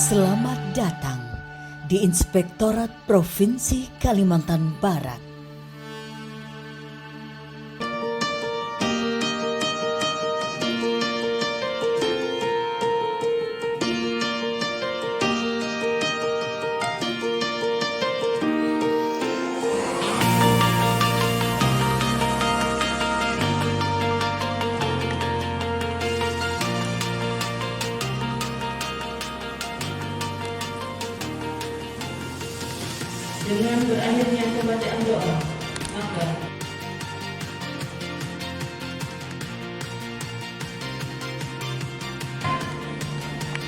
Selamat datang di Inspektorat Provinsi Kalimantan Barat. Dengan berakhirnya pembacaan doa, maka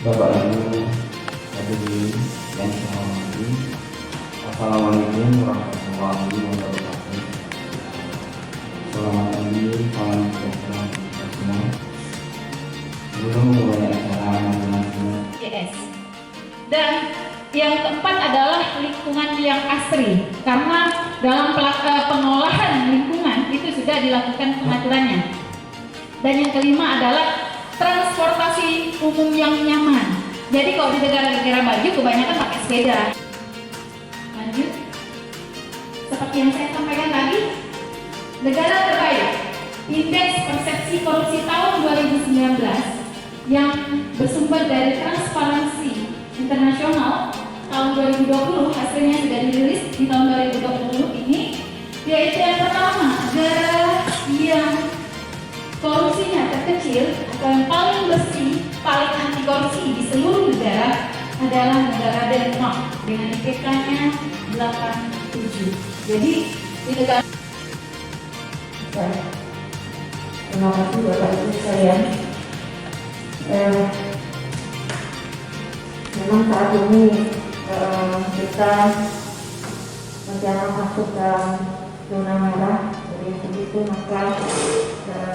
Bapak Ibu hadirin yang saya hormati, Assalamualaikum warahmatullahi wabarakatuh. Selamat pagi, salam sejahtera kita semua. Sebelum memulai acara masing-masing YS. Dan yang keempat adalah lingkungan yang asri, karena dalam pengolahan lingkungan itu sudah dilakukan pengaturannya. Dan yang kelima adalah transportasi umum yang nyaman. Jadi kalau di negara-negara maju kebanyakan pakai sepeda. Lanjut. Seperti yang saya sampaikan tadi, negara terbaik Indeks Persepsi Korupsi tahun 2019 yang bersumber dari Transparansi Internasional tahun 2020, hasilnya sudah dirilis di tahun 2020 ini, yaitu yang pertama, negara yang korupsinya terkecil atau yang paling bersih, paling anti korupsi di seluruh negara adalah negara Denmark dengan IPK-nya 87. Jadi di negara Terima kasih Bapak Ibu sekalian. Memang saat ini kita rencana masuk dalam zona merah, jadi begitu maka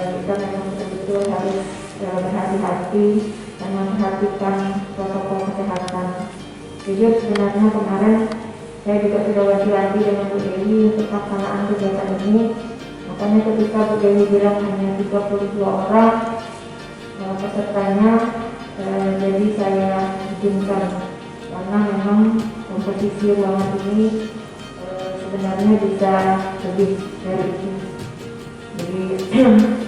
kita memang betul-betul harus berhati-hati dan memperhatikan protokol kesehatan. Jujur sebenarnya kemarin saya juga sudah wanti-wanti dengan Bu Dewi untuk pelaksanaan kegiatan ini. Makanya ketika Bu Dewi bilang hanya 32 orang pesertanya, jadi saya izinkan karena memang komposisi ruangan ini sebenarnya bisa lebih dari itu. Jadi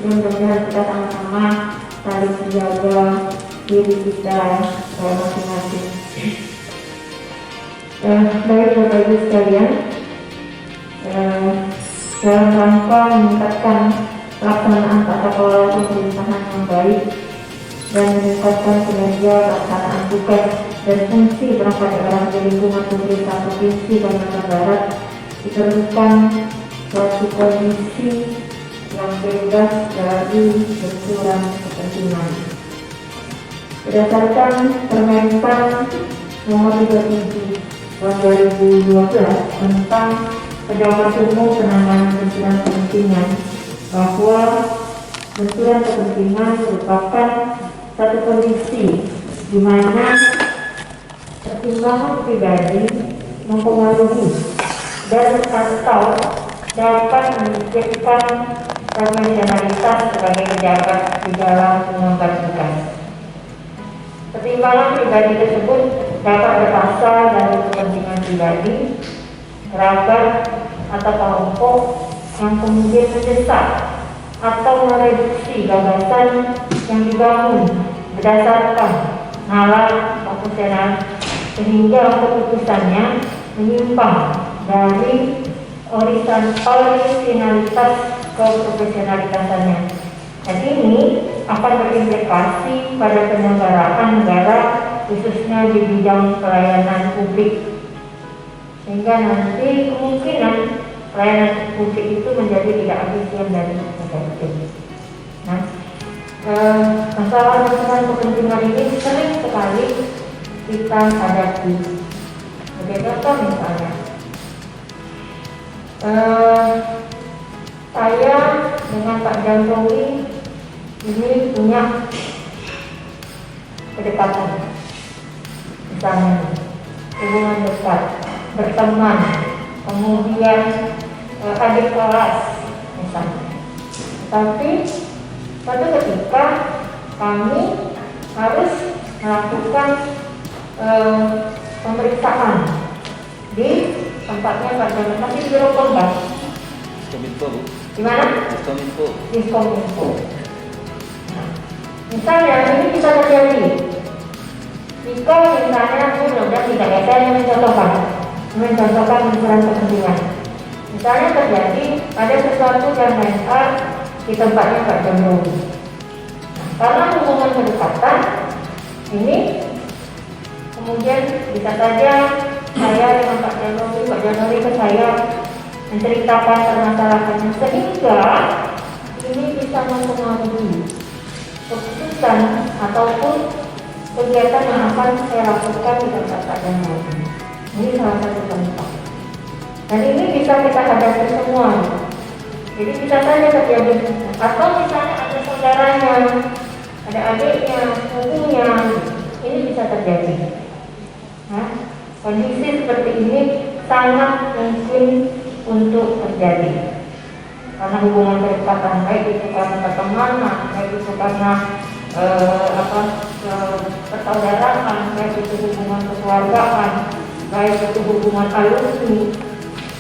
mudah-mudahan kita sama-sama saling menjaga diri kita masing-masing. Baik Bapak Ibu sekalian, dalam rangka meningkatkan pelaksanaan tata kelola pemerintahan yang baik dan meningkatkan kinerja pelaksanaan tugas dan fungsi perangkat daerah di lingkungan pemerintah Provinsi Kalimantan Barat, diperlukan suatu kondisi yang bebas dari benturan kepentingan. Berdasarkan Permenpan Nomor 37 Tahun 2012 tentang Pedoman Umum Penanganan Benturan Kepentingan, bahwa benturan kepentingan merupakan satu kondisi di mana pertimbangan pribadi mempengaruhi dan atau dapat menyebabkan profesionalitas sebagai pejabat di dalam mengemban tugas. Pertimbangan pribadi tersebut dapat berasal dari kepentingan pribadi, kerabat atau kelompok yang kemudian mendesak atau mereduksi gagasan yang dibangun berdasarkan nalar profesional sehingga keputusannya menyimpang dari originalitas ke profesionalitasannya. Dan ini akan berimplikasi pada penyelenggaraan negara khususnya di bidang pelayanan publik, sehingga nanti kemungkinan pelayanan publik itu menjadi tidak efisien dan efektif. Nah, masalah kepentingan ini sering sekali kita hadapi. Sebagai contoh misalnya, saya dengan Pak Jokowi ini punya kedekatan, misalnya hubungan dekat, berteman, kemudian adik kelas misalnya. Tapi suatu ketika kami harus melakukan pemeriksaan di tempatnya Pak Jamin, masih di Biro Polda. Kominfo, Bu. Di mana? Kominfo. Di Kominfo. Nah, misalnya ini bisa terjadi jika misalnya mudah tidak ada yang mencontohkan unsur kepentingan. Misalnya terjadi ada sesuatu yang mental di tempatnya Pak Jamin. Nah, karena hubungan kedekatan ini kemudian bisa saja saya dengan Pak Januari ke saya menceritakan permasalahannya sehingga ini bisa mempengaruhi keputusan ataupun kegiatan yang akan saya lakukan di tempat Pak Januari. Ini salah satu contoh. Dan ini bisa kita hadapi semua. Jadi bisa saja terjadi atau misalnya ada saudaranya, ada adiknya, sepupunya, ini bisa terjadi. Nah, kondisi seperti ini sangat mungkin untuk terjadi karena hubungan kedekatan, baik itu karena pertemanan, baik itu karena persaudaraan, baik itu hubungan kekeluargaan, baik itu hubungan alumni.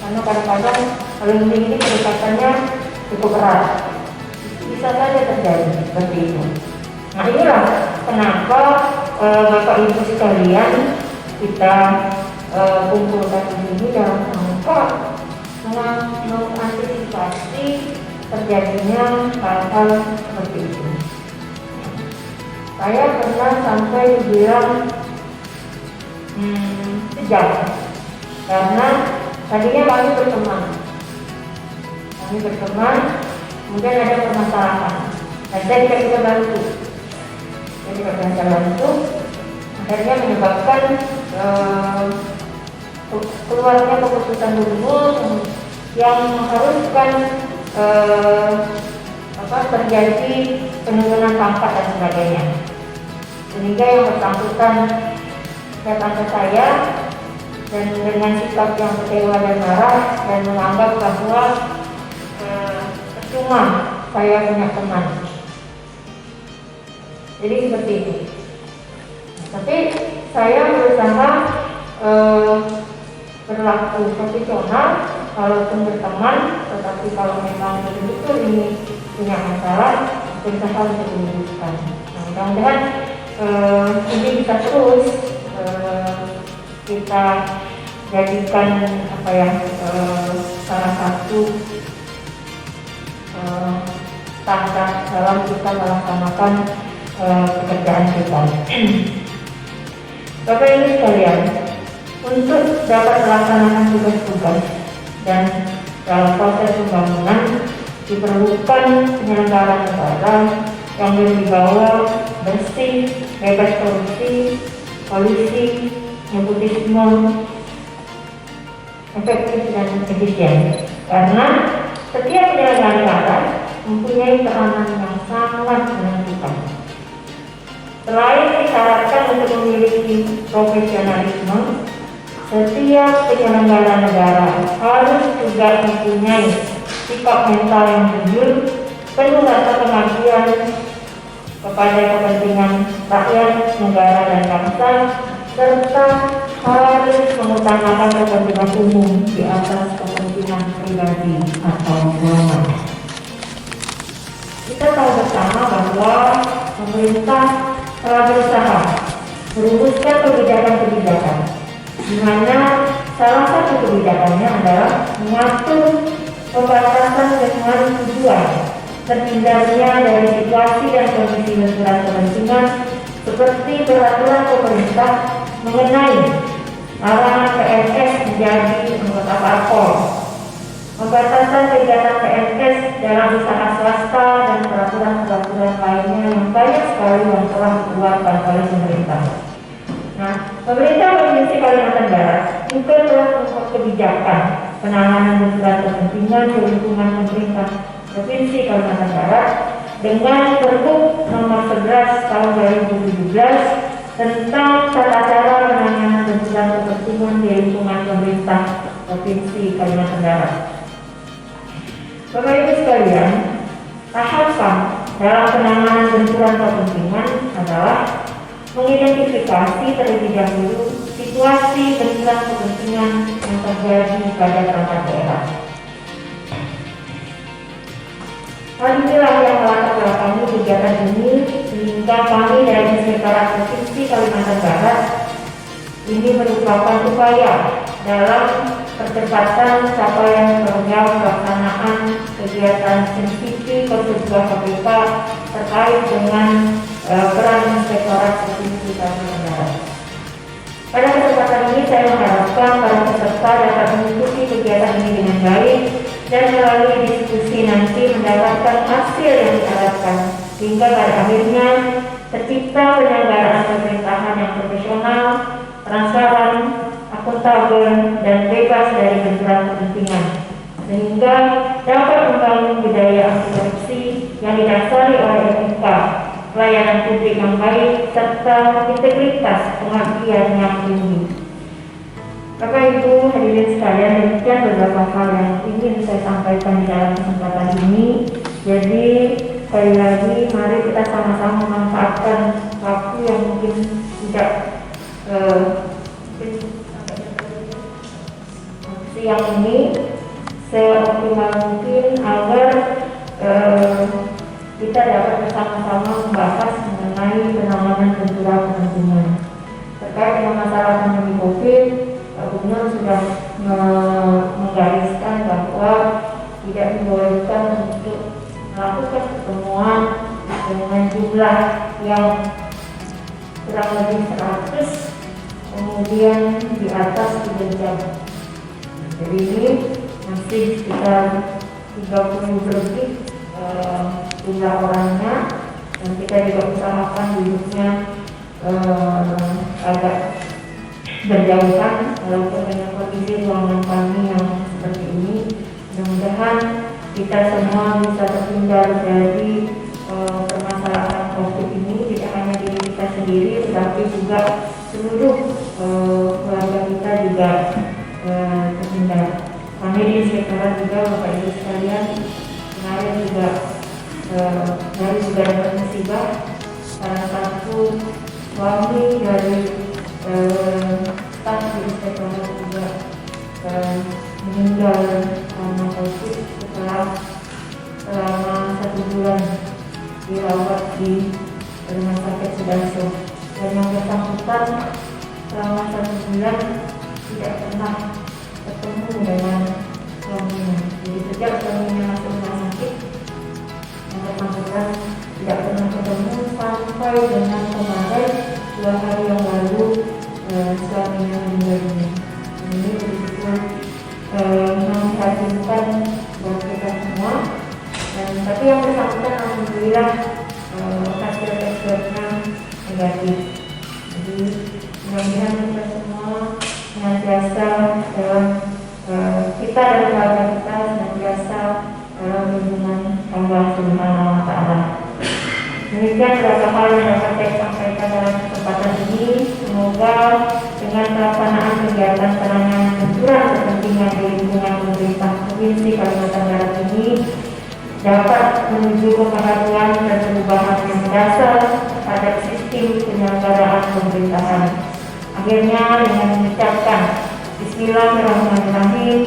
Karena kadang-kadang alumni ini kedekatannya cukup erat, bisa saja terjadi seperti itu. Nah, inilah kenapa Bapak Ibu sekalian kita kumpulkan di sini dalam rangka mengantisipasi terjadinya hal-hal seperti itu. Saya pernah sampai dibilang sejam karena tadinya kami berteman, kemudian ada permasalahan dan saya tidak bisa bantu. Akhirnya menyebabkan keluarnya keputusan gubernur yang mengharuskan terjadi penurunan pangkat dan sebagainya, sehingga yang bersangkutan datang ke saya dan dengan sikap yang kecewa dan marah dan menganggap bahwa percuma saya punya teman. Jadi seperti itu. Tapi saya berusaha berlaku profesional kalaupun berteman, tetapi kalau memang betul-betul ini punya masalah, berusaha untuk diluruskan. Nah, mudah-mudahan ini bisa terus kita jadikan salah satu standar dalam kita melaksanakan pekerjaan kita. Bapak Ibu sekalian, untuk dapat melaksanakan tugas-tugas dan dalam proses pembangunan diperlukan penyelenggara negara yang berwibawa, bersih, bebas korupsi, kolusi, nepotisme, efektif dan efisien. Karena setiap penyelenggara negara mempunyai peranan yang sangat menentukan. Selain disyaratkan untuk memiliki profesionalisme, setiap penyelenggara negara harus juga mempunyai sikap mental yang jujur, penuh rasa pengabdian kepada kepentingan rakyat, negara, dan bangsa, serta harus mengutamakan kepentingan umum di atas kepentingan pribadi atau golongan. Kita tahu bersama bahwa pemerintah telah berusaha merumuskan kebijakan-kebijakan, di mana salah satu kebijakannya adalah mengatur pembatasan dengan tujuan terhindarnya dari situasi dan kondisi benturan kepentingan seperti peraturan pemerintah mengenai larangan PNS menjadi anggota parpol, pembatasan kegiatan PNS dalam usaha swasta, dan peraturan-peraturan lainnya yang banyak sekali yang telah dikeluarkan oleh pemerintah. Nah, pemerintah Provinsi Kalimantan Barat juga telah membuat kebijakan penanganan benturan kepentingan di lingkungan pemerintah Provinsi Kalimantan Barat dengan Pergub Nomor 11 Tahun 2017 tentang tata cara penanganan benturan kepentingan di lingkungan pemerintah Provinsi Kalimantan Barat. Bapak Ibu sekalian, tahapan dalam penanganan benturan kepentingan adalah mengidentifikasi terlebih dahulu situasi benturan kepentingan yang terjadi pada perangkat daerah. Hal inilah yang melatar belakangi kegiatan ini sehingga kami dari Inspektorat Provinsi Kalimantan Barat ini merupakan upaya dalam percepatan capaian program pelaksanaan kegiatan sensitif keseluruhan KPK terkait dengan peran Inspektorat Provinsi Kalimantan Barat. Pada kesempatan ini saya mengharapkan para peserta dapat mengikuti kegiatan ini dengan baik dan melalui diskusi nanti mendapatkan hasil yang diharapkan hingga pada akhirnya tercipta penyelenggaraan pemerintahan yang profesional, transparan, akuntabel, dan bebas dari benturan kepentingan sehingga dapat membangun budaya anti korupsi yang didasari oleh etika, pelayanan publik yang baik, serta integritas pengabdian yang tinggi. Bapak Ibu hadirin sekalian, demikian beberapa hal yang ingin saya sampaikan di dalam kesempatan ini. Jadi sekali lagi mari kita sama-sama memanfaatkan waktu yang mungkin tidak siang ini seoptimal mungkin agar kita dapat bersama-sama membahas mengenai penanganan benturan kepentingan terkait dengan masalah pandemi COVID. Pak Gubernur sudah menggariskan bahwa tidak dibolehkan untuk melakukan pertemuan dengan jumlah yang kurang lebih 100, kemudian di atas 3 jam. Jadi ini masih sekitar 30 lebih jumlah orangnya, dan kita juga usahakan duduknya agak berjauhan walaupun dengan kondisi ruangan kami yang seperti ini. Mudah-mudahan kita semua bisa terhindar dari permasalahan COVID ini, tidak hanya diri kita sendiri tetapi juga seluruh keluarga kita juga terhindar. Kami di Inspektorat juga Bapak Ibu sekalian kemarin juga dapat musibah salah satu suami dari staf di Inspektorat juga meninggal karena COVID setelah selama 1 bulan dirawat di Rumah Sakit Sudarso, dan yang bersangkutan selama 1 bulan tidak pernah ketemu dengan suaminya. Jadi sejak suaminya masuk rumah sakit, yang bersangkutan tidak pernah ketemu sampai dengan kemarin 2 hari yang lalu suaminya meninggal dunia. Ini betul-betul memprihatinkan buat kita semua. Dan tapi yang bersangkutan alhamdulillah hasil tes-nya negatif. Jadi mudah-mudahan kita semua senantiasa dalam kita dan keluarga kita senantiasa dalam lindungan Allah Subhanahu wa Ta'ala. Demikian beberapa hal yang dapat saya sampaikan dalam kesempatan ini. Semoga dengan pelaksanaan kegiatan penanganan benturan kepentingan di lingkungan pemerintah Provinsi Kalimantan Barat ini dapat menuju kebaharuan dan perubahan yang mendasar pada sistem penyelenggaraan pemerintahan. Akhirnya dengan mengucapkan Bismillahirrahmanirrahim,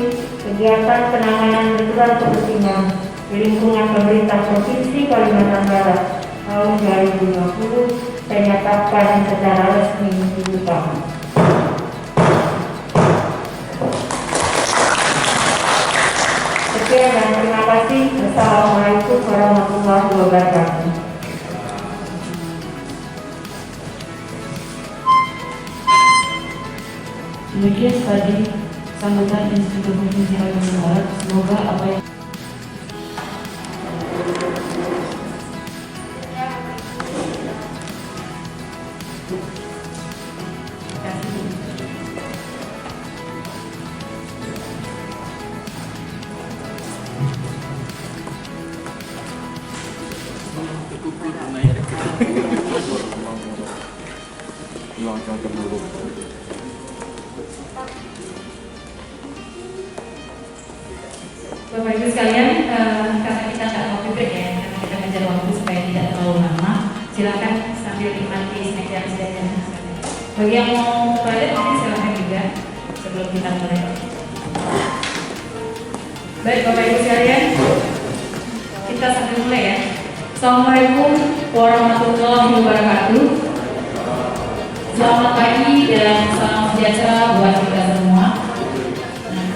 kegiatan penanganan benturan kepentingan di lingkungan pemerintah Provinsi Kalimantan Barat tahun 2020 saya nyatakan secara resmi dibuka. Sekian dan terima kasih. Assalamualaikum warahmatullahi wabarakatuh. Demikian tadi sambutan Institut Provinsi Kalimantan Barat. Semoga apa yang Bapak Ibu sekalian, karena kita nggak mau break ya, karena kita ngejar waktu supaya tidak terlalu lama, silakan sambil nikmati snack yang sudah Bagi yang mau toilet mungkin silahkan juga sebelum kita mulai. Baik Bapak Ibu sekalian, kita sambil mulai ya. Assalamualaikum warahmatullahi wabarakatuh. Selamat pagi dan salam sejahtera buat kita semua. Nah,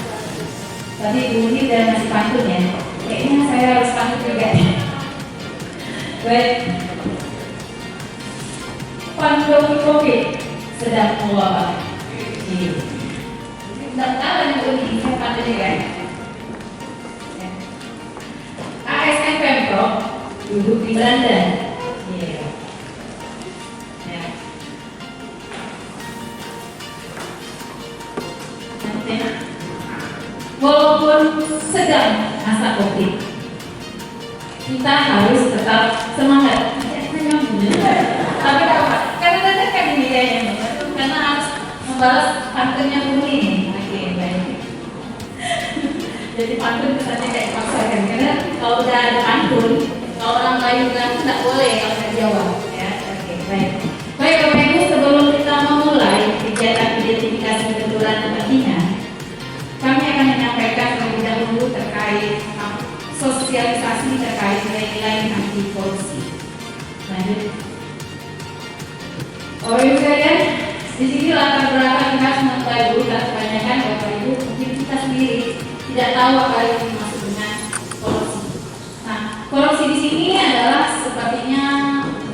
tadi bunyi dan masih pantun ya. Kayaknya saya harus pantun juga nih. Baik. Pandemi COVID sedang mewabah. Tidak tahu yang bunyi saya pantun juga. ASN Pemprov duduk di Belanda. Walaupun sedang masa COVID, kita harus tetap semangat. Tapi apa? Karena kan ini karena harus membalas pantunnya Bumi. Oke, baik. Jadi pantun kesannya kayak dipaksakan. Karena kalau udah ada pantun, kalau orang lain bilang tidak boleh kalau saya jawab. Ya, oke, baik. Baik Bapak Ibu, sebelum kita memulai kegiatan identifikasi kebetulan kepentingan, kami akan menyampaikan terlebih dahulu terkait sosialisasi terkait nilai-nilai anti korupsi. Lanjut. Oh Ibu sekalian, di sini latar belakang kita mengetahui dulu dan kebanyakan Bapak Ibu mungkin kita sendiri tidak tahu apa yang dimaksud dengan korupsi. Nah, korupsi di sini adalah sepertinya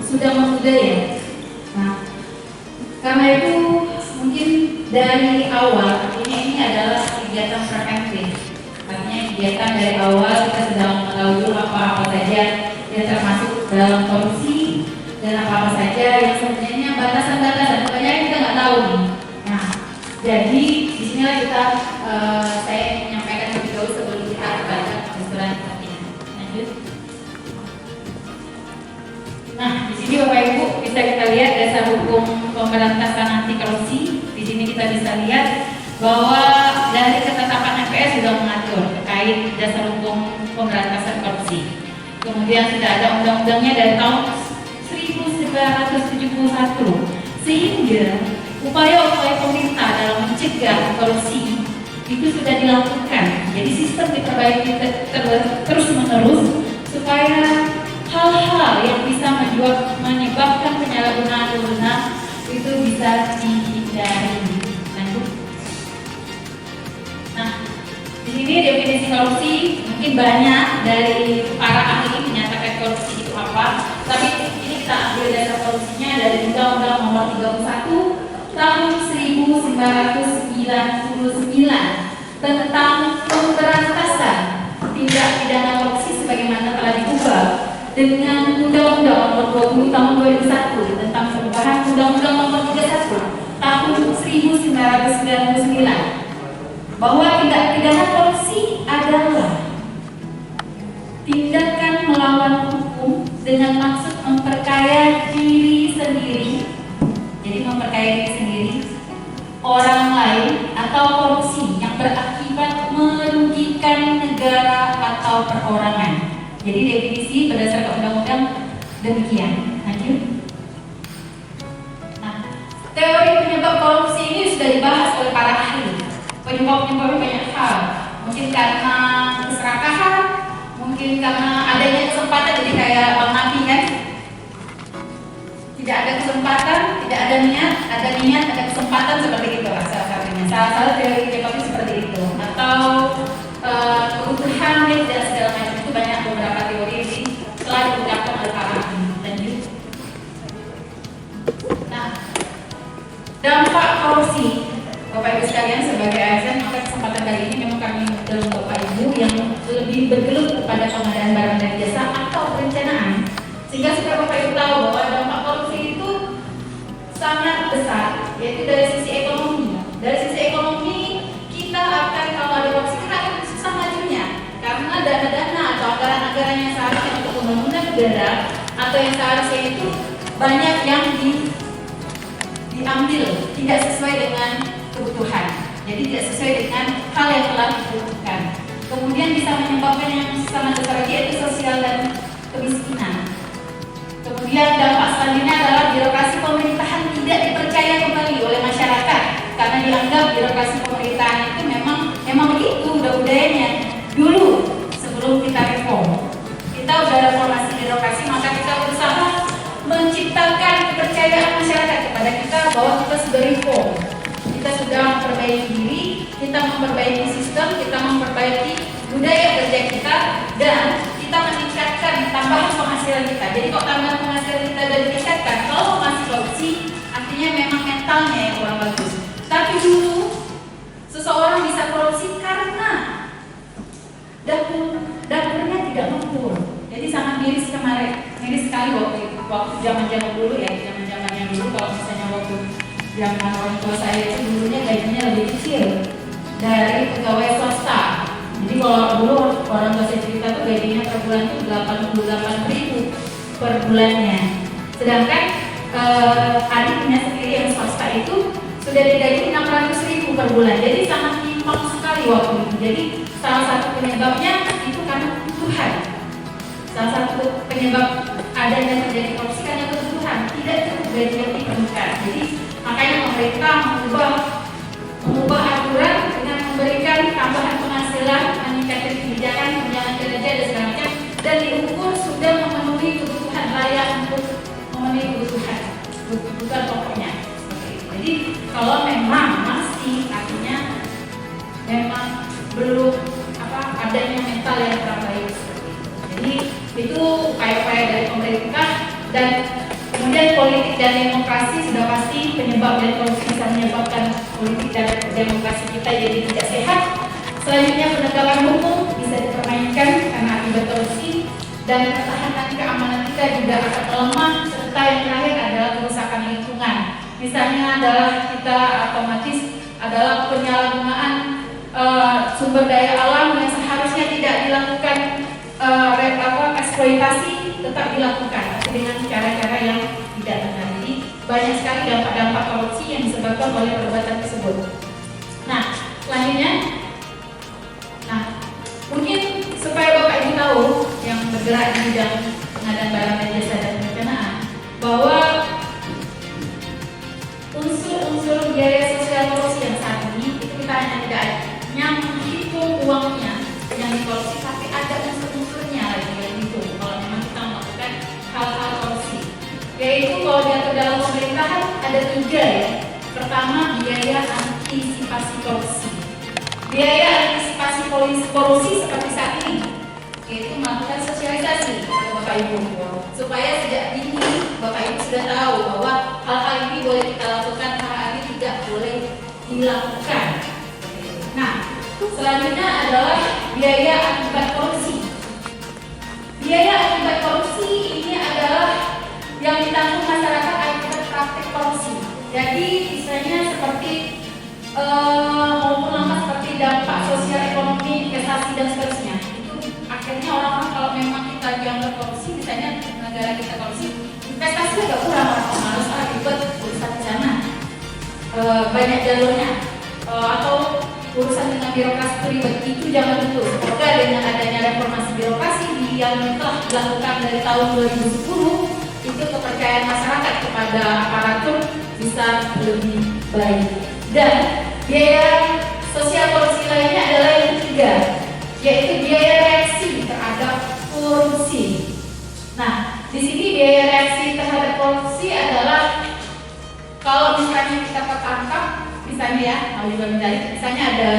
sudah membudaya. Nah, karena itu mungkin dari awal ini adalah kegiatan preventif. Artinya kegiatan dari awal kita sudah mengetahui apa-apa saja yang termasuk dalam korupsi dan apa-apa saja yang sebenarnya batasan-batasan. Kebanyakan kita nggak tahu nih. Nah, jadi di sinilah kita saya menyampaikan lebih dahulu sebelum kita baca kebetulan kepentingan. Lanjut. Nah, di sini Bapak Ibu bisa kita lihat dasar hukum pemberantasan anti korupsi. Di sini kita bisa lihat bahwa dari ketetapan MPR sudah mengatur terkait dasar hukum pemberantasan korupsi. Kemudian sudah ada undang-undangnya dari tahun 1971, sehingga upaya-upaya pemerintah dalam mencegah korupsi itu sudah dilakukan. Jadi sistem diperbaiki terus-menerus supaya hal-hal yang bisa menyebabkan penyalahgunaan wewenang itu bisa dihindari. Nah, di sini definisi korupsi mungkin banyak dari para ahli menyatakan korupsi itu apa, tapi ini kita ambil dasar korupsinya dari Undang-Undang Nomor 31 Tahun 1999 tentang pemberantasan tindak pidana korupsi sebagaimana telah diubah dengan Undang-Undang Nomor 20 Tahun 2001 tentang perubahan Undang-Undang Nomor 31 Tahun 1999. Bahwa tindak pidana korupsi adalah tindakan melawan hukum dengan maksud memperkaya diri sendiri. Jadi memperkaya diri sendiri, orang lain, atau korupsi yang berakibat merugikan negara atau perorangan. Jadi definisi berdasarkan undang-undang demikian. Lanjut. Nah, teori penyebab korupsi ini sudah dibahas oleh para ahli. Penyebab-penyebabnya banyak hal. Mungkin karena keserakahan, mungkin karena adanya kesempatan, jadi kayak Bang Nabi kan, tidak ada kesempatan, tidak ada niat, ada kesempatan, seperti itu lah salah satunya. Salah satu teori penyebabnya seperti itu. Atau kebutuhan dan segala macam, itu banyak beberapa teori ini telah digunakan oleh para ahli. Lanjut. Nah, dampak korupsi Bapak Ibu sekalian, sebagai ASN, maka kesempatan kali ini memang kami undang Bapak Ibu yang lebih bergelut kepada pengadaan barang dan jasa atau perencanaan, sehingga supaya Bapak Ibu tahu bahwa dampak korupsi itu sangat besar, yaitu dari sisi ekonomi. Dari sisi ekonomi kita akan, kalau ada korupsi kita akan susah majunya, karena dana-dana atau anggaran-anggaran yang seharusnya untuk pembangunan negara atau yang seharusnya itu banyak yang diambil tidak sesuai dengan kebutuhan, jadi tidak sesuai dengan hal yang telah dibutuhkan. Kemudian bisa menyebabkan yang sangat besar lagi, yaitu sosial dan kemiskinan. Kemudian dampak selanjutnya adalah birokrasi pemerintahan tidak dipercaya kembali. dianggap birokrasi pemerintahan itu memang begitu, udah budayanya. Dulu sebelum kita reform, kita udah reformasi birokrasi, maka kita berusaha menciptakan kepercayaan masyarakat kepada kita bahwa kita sudah reform, kita sudah memperbaiki diri, kita memperbaiki sistem, kita memperbaiki budaya kerja kita, dan kita meningkatkan tambahan penghasilan kita. Jadi kok tambahan penghasilan kita sudah ditingkatkan, kalau masih korupsi artinya memang mentalnya yang kurang bagus. Tapi dulu seseorang bisa korupsi karena dapurnya tidak mampu. Jadi sangat miris sekali waktu zaman dulu ya, zaman dulu. Kalau misalnya waktu zaman orang tua saya itu dulunya gajinya lebih kecil dari pegawai swasta. Jadi kalau dulu orang tua saya cerita tuh gajinya per bulan tuh 88.000 per bulannya. Sedangkan adiknya sendiri yang swasta itu sudah digaji 600.000 per bulan. Jadi sangat timpang sekali waktu itu. Jadi salah satu penyebabnya itu karena kebutuhan. Salah satu penyebab adanya terjadi korupsi karena kebutuhan, tidak cukup gaji yang diperlukan. Jadi makanya pemerintah mengubah aturan dengan memberikan tambahan penghasilan, meningkatkan kebijakan, tunjangan kinerja dan segala macam, dan diukur sudah memenuhi kebutuhan layak untuk memenuhi kebutuhan pokoknya. Jadi kalau memang masih artinya memang belum adanya mental yang kurang baik. Jadi itu upaya-upaya dari pemerintah, dan kemudian politik dan demokrasi sudah pasti penyebab, dan korupsi bisa menyebabkan politik dan demokrasi kita jadi tidak sehat. Selanjutnya penegakan hukum bisa dipermainkan karena akibat korupsi, dan pertahanan keamanan kita juga akan melemah, serta yang terakhir adalah kerusakan lingkungan. Misalnya adalah kita otomatis adalah penyalahgunaan sumber daya alam yang seharusnya tidak dilakukan eksploitasi, tetap dilakukan dengan cara-cara yang tidak benar. Jadi banyak sekali dampak-dampak korupsi yang disebabkan oleh perbuatan tersebut. Nah, selanjutnya, mungkin supaya Bapak Ibu tahu yang bergerak di bidang pengadaan barang dan jasa dan perencanaan, bahwa unsur-unsur biaya sosial korupsi yang saat ini itu kita tidak hanya menghitung uangnya yang dikorupsi, tapi ada unsur-unsurnya lagi yang dihitung kalau memang kita melakukan hal-hal korupsi. Yaitu kalau diatur dalam pemerintahan ada 3 ya. Pertama, biaya antisipasi korupsi. Biaya antisipasi korupsi seperti saat ini, yaitu melakukan sosialisasi kepada Bapak Ibu, supaya sejak dini Bapak Ibu sudah tahu bahwa hal-hal ini boleh kita lakukan, hal-hal ini tidak boleh dilakukan. Nah, selanjutnya adalah biaya akibat korupsi. Biaya akibat korupsi ini adalah yang ditanggung masyarakat akibat praktik korupsi. Jadi misalnya seperti maupun langkah seperti dampak sosial ekonomi, investasi dan seterusnya. Itu akhirnya orang-orang kalau memang kita dianggap korupsi, misalnya negara kita korupsi, investasi agak kurang, orang harus ribet urusan di sana, banyak jalurnya, atau urusan dengan birokrasi itu ribet. Itu jangan dulu. Semoga dengan adanya reformasi birokrasi yang telah dilakukan dari tahun 2010, itu kepercayaan masyarakat kepada aparatur bisa lebih baik. Dan biaya sosial korupsi lainnya adalah yang ketiga, yaitu biaya reaksi terhadap korupsi. Nah, di sini biaya reaksi terhadap korupsi adalah kalau misalnya kita tertangkap, misalnya ya, kalau juga misalnya ada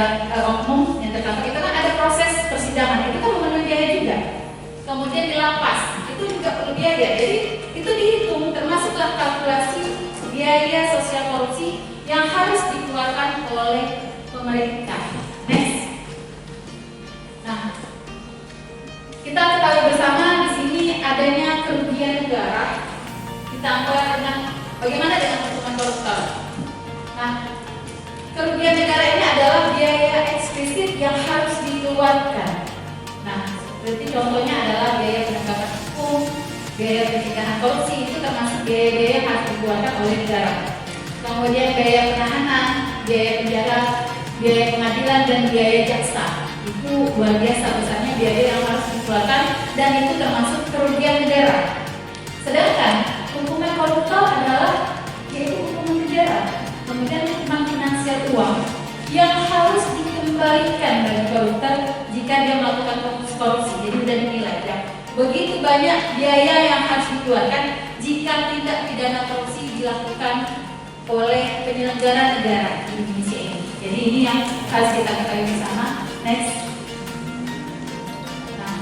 oknum yang tertangkap, itu kan ada proses persidangan, itu kan memenuhi biaya juga. Kemudian di lapas, itu juga perlu biaya. Jadi itu dihitung, termasuklah kalkulasi biaya sosial korupsi yang harus dikeluarkan oleh pemerintah. Next. Nah, kita ketahui bersama di sini adanya kerugian negara ditambah dengan bagaimana dengan hukuman koruptor. Nah, kerugian negara ini adalah biaya eksplisit yang harus dikeluarkan. Nah, seperti contohnya adalah biaya penegakan hukum, biaya pencegahan korupsi, itu termasuk biaya-biaya yang harus dikeluarkan oleh negara. Kemudian biaya penahanan, biaya penjara, biaya pengadilan, dan biaya jaksa. Itu luar biasa besarnya biaya yang harus dikeluarkan, dan itu termasuk kerugian negara. Sedangkan hukuman koruptor adalah yaitu hukuman penjara, kemudian hukuman finansial penghasil uang yang harus dikembalikan bagi koruptor jika dia melakukan korupsi. Jadi sudah dinilai ya. Begitu banyak biaya yang harus dikeluarkan jika tindak pidana korupsi dilakukan oleh penyelenggara negara di Indonesia ini. Jadi ini yang harus kita ketahui bersama. Next. Nah,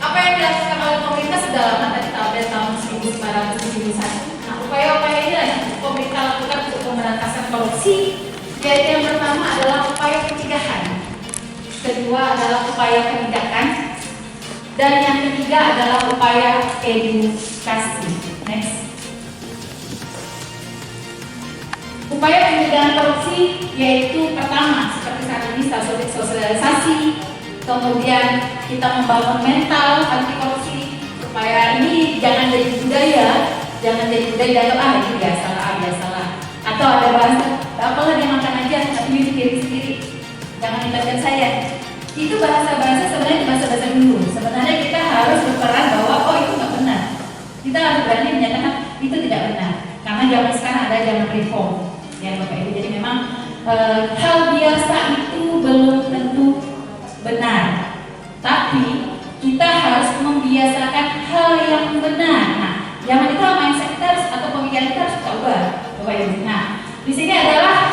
apa yang dilakukan oleh pemerintah sudah lama tadi tahun 1971. Nah, upaya-upaya ini yang pemerintah lakukan untuk pemberantasan korupsi, yaitu yang pertama adalah upaya pencegahan, kedua adalah upaya penindakan, dan yang ketiga adalah upaya edukasi. Next. Upaya pencegahan korupsi yaitu pertama seperti saat ini sosialisasi, kemudian kita membangun mental anti korupsi supaya ini jangan jadi budaya, ini biasalah, atau ada bahasa apalah dia makan aja tapi nyuci diri sendiri, jangan libatkan saya. Itu bahasa sebenarnya bahasa dulu. Sebenarnya kita harus berperan bahwa oh itu nggak benar. Kita harus berani menyatakan itu tidak benar. Karena zaman sekarang ada zaman reform, ya Bapak Ibu. Jadi memang hal biasa itu belum tentu benar. Tapi kita harus membiasakan hal yang benar. Nah, zaman itu mindset kita harus atau pemikiran kita harus ubah, Bapak Ibu. Nah, di sini adalah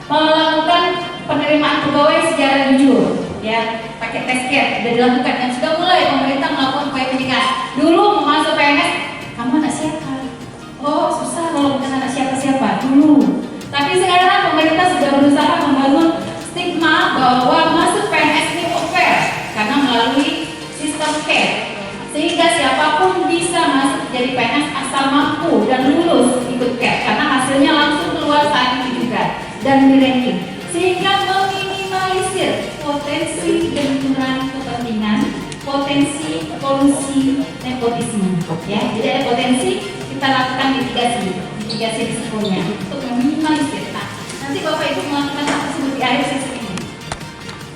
melakukan penerimaan pegawai secara jujur. Ya, pakai tes care sudah dilakukan dan sudah mulai pemerintah melakukan upaya pendidikan. Dulu mau masuk PNS, kamu anak siapa? Oh susah kalau bukan anak siapa-siapa dulu. Tapi sekarang pemerintah sudah berusaha membangun stigma bahwa masuk PNS ini fair karena melalui sistem care, sehingga siapapun bisa masuk jadi PNS asal mampu dan lulus ikut care karena hasilnya langsung keluar saat itu juga dan di ranking, sehingga meminimalisir potensi benturan kepentingan, potensi kolusi, nepotisme. Ya, jadi ada potensi kita lakukan mitigasi risikonya untuk meminimalisir. Nah, nanti Bapak Ibu melakukan hal tersebut di akhir sesi ini.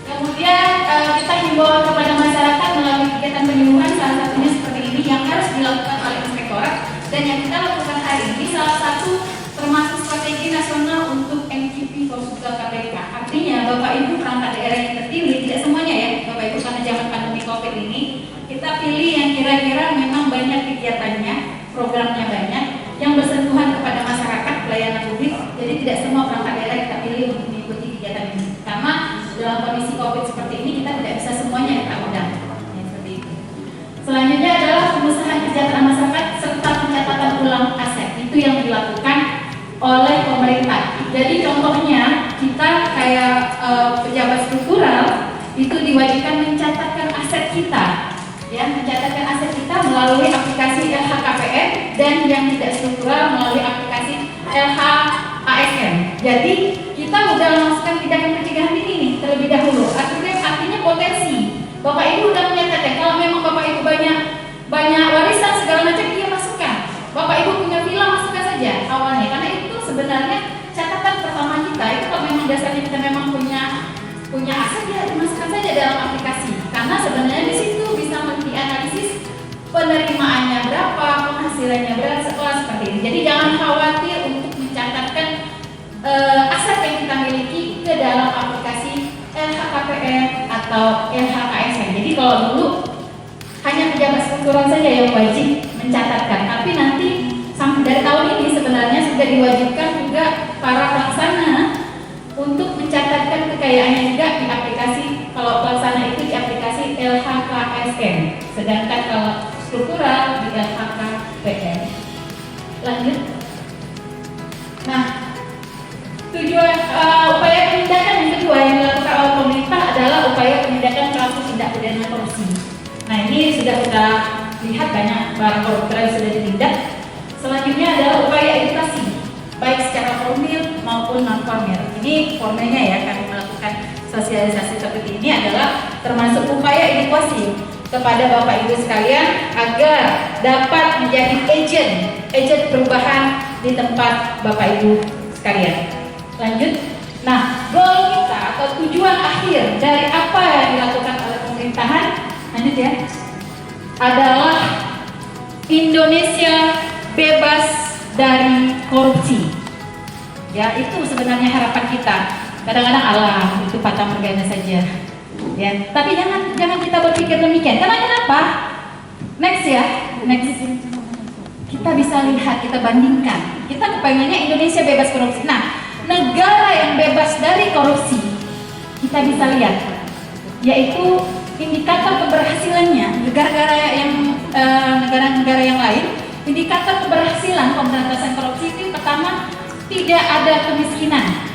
Kemudian kita himbauan kepada masyarakat melalui kegiatan penyuluhan salah satunya seperti ini yang harus dilakukan oleh inspektorat dan yang kita lakukan hari ini salah satu termasuk strategi nasional untuk MQP Konsultan KPK. Artinya Bapak Ibu perangkat daerah yang terpilih, tidak semuanya ya Bapak Ibu, karena zaman pandemi COVID ini kita pilih yang kira-kira memang banyak kegiatannya, programnya banyak, yang bersentuhan kepada masyarakat, pelayanan publik. Jadi tidak semua perangkat daerah kita pilih untuk mengikuti kegiatan ini, karena dalam kondisi COVID seperti ini kita tidak bisa semuanya kita undang. Ya, seperti itu. Selanjutnya adalah pengusahaan kesejahteraan masyarakat serta pencatatan ulang aset. Itu yang dilakukan oleh pemerintah. Jadi contohnya kita kayak pejabat struktural itu diwajibkan mencatatkan aset kita, ya, mencatatkan aset kita melalui aplikasi LHKPN dan yang tidak struktural melalui aplikasi LHASN. Jadi kita udah melakukan tindakan pencegahan ini nih terlebih dahulu. Artinya potensi. Bapak Ibu udah menyatakan kalau memang Bapak Ibu banyak warisan segala macam dia masukkan. Bapak Ibu punya villa masukkan saja awalnya, karena itu sebenarnya catatan pertama kita itu kalau memang dasarnya kita memang punya aset ya dimasukkan saja dalam aplikasi, karena sebenarnya di situ bisa dianalisis penerimaannya berapa, penghasilannya berapa, seperti ini. Jadi jangan khawatir untuk mencatatkan aset yang kita miliki ke dalam aplikasi LHKPN atau LHKSN. Jadi kalau dulu hanya pejabat struktural saja yang wajib mencatatkan, tapi nanti sampai dari tahun ini sebenarnya sudah diwajibkan juga para pelaksana untuk mencatatkan kekayaannya juga di aplikasi. Kalau pelaksana itu di aplikasi LHKSN, sedangkan kalau struktural di LHKPN. Lanjut. Nah, tujuan upaya penindakan yang kedua yang dilakukan oleh pemerintah adalah upaya penindakan pelaku tindak pidana korupsi. Nah, ini sudah kita lihat banyak barang koruptor yang sudah ditindak. Selanjutnya adalah upaya edukasi, baik secara formil maupun non formil. Ini formilnya ya, kami melakukan sosialisasi seperti ini adalah termasuk upaya edukasi kepada Bapak Ibu sekalian agar dapat menjadi agent perubahan di tempat Bapak Ibu sekalian. Lanjut. Nah, goal kita atau tujuan akhir dari apa yang dilakukan oleh pemerintahan, lanjut ya, adalah Indonesia bebas dari korupsi. Ya, itu sebenarnya harapan kita. Kadang-kadang Allah itu fata morgana saja. Ya, tapi jangan kita berpikir demikian. Karena kenapa? Next ya, next. Kita bisa lihat, kita bandingkan. Kita kepengennya Indonesia bebas korupsi. Nah, negara yang bebas dari korupsi, kita bisa lihat, yaitu indikator keberhasilannya. Negara-negara yang lain, indikator keberhasilan pemberantasan korupsi itu pertama, tidak ada kemiskinan.